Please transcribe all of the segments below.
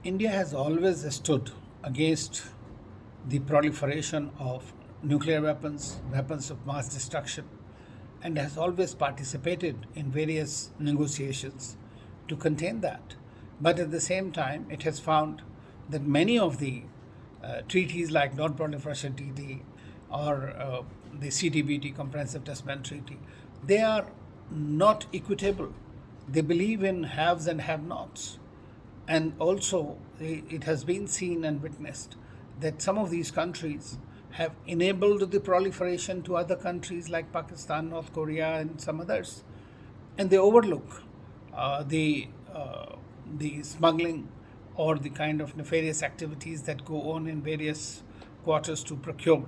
India has always stood against the proliferation of nuclear weapons, weapons of mass destruction, and has always participated in various negotiations to contain that. But at the same time, it has found that many of the treaties like non-proliferation treaty or the CTBT, Comprehensive Test Ban Treaty, they are not equitable. They believe in haves and have-nots. And also, it has been seen and witnessed that some of these countries have enabled the proliferation to other countries like Pakistan, North Korea, and some others, and they overlook uh, the the smuggling or the kind of nefarious activities that go on in various quarters to procure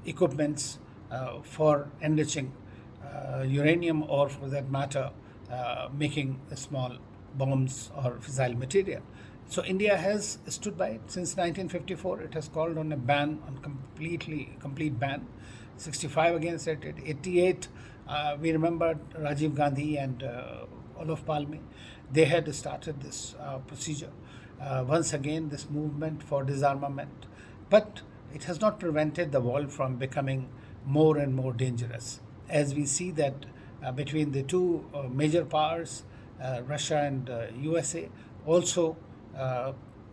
equipments for enriching uranium, or for that matter, making small bombs or fissile material. So India has stood by it since 1954. It has called on a ban, on complete ban. 65 against it. 88, we remember Rajiv Gandhi and Olof Palme. They had started this procedure. Once again, this movement for disarmament. But it has not prevented the world from becoming more and more dangerous. As we see that between the two major powers, Russia and USA, also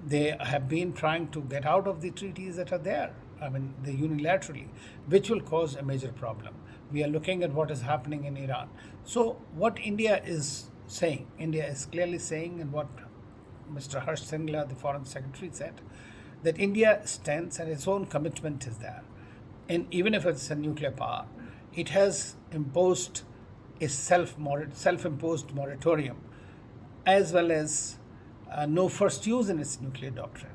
they have been trying to get out of the treaties that are there. I mean, the unilaterally, which will cause a major problem. We are looking at what is happening in Iran. So, what India is saying, India is clearly saying, and what Mr. Harsh Singla, the Foreign Secretary, said, that India stands and its own commitment is there. And even if it's a nuclear power, it has imposed a self-imposed moratorium, as well as no first use in its nuclear doctrine.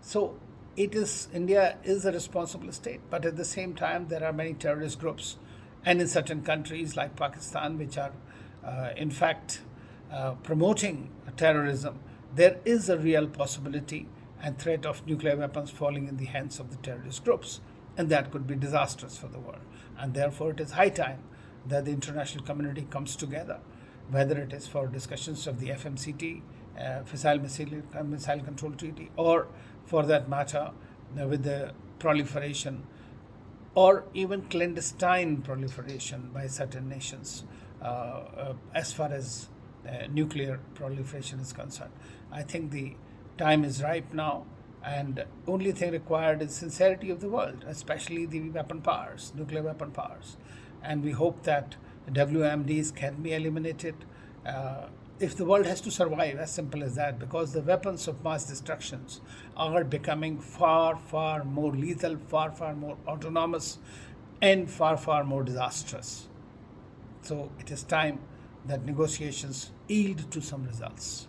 So India is a responsible state, but at the same time there are many terrorist groups, and in certain countries like Pakistan, which are in fact promoting terrorism, there is a real possibility and threat of nuclear weapons falling in the hands of the terrorist groups, and that could be disastrous for the world. And therefore, it is high time that the international community comes together, whether it is for discussions of the FMCT, Missile Control Treaty, or for that matter, with the proliferation or even clandestine proliferation by certain nations as far as nuclear proliferation is concerned. I think the time is ripe now, and only thing required is sincerity of the world, especially the weapon powers, nuclear weapon powers. And we hope that WMDs can be eliminated if the world has to survive, as simple as that, because the weapons of mass destructions are becoming far, far more lethal, far, far more autonomous, and far, far more disastrous. So it is time that negotiations yield to some results.